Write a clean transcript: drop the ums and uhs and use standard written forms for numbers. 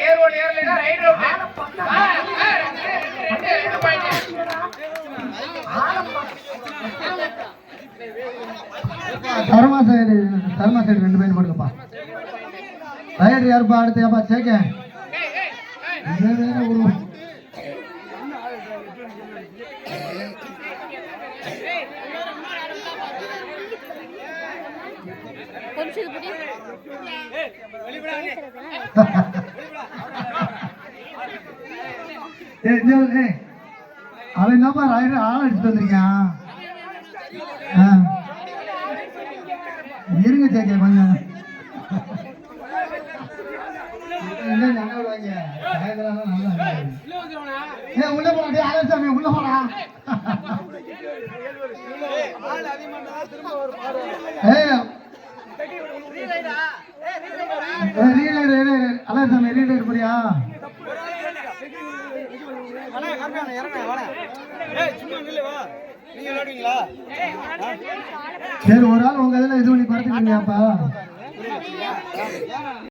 ஏரோடு ஏறலைன்னா right round தர்மா side 2 பேர் போடுங்கப்பா. Right யாருப்பா அடுத்து ஏப்பா சேக்க அவன் என்னப்பா ரைடர் ஆள் அடிச்சுட்டு வந்திருக்கான். இருங்க சேக்க கொஞ்சம் உள்ள போடா ஆலோசாமி உள்ள போடா. அலசாமி ரீலைட் புரியா சரி ஒரு ஆள் உங்க இதில் இது பண்ணி குறைச்சிக்கிங்கப்பா.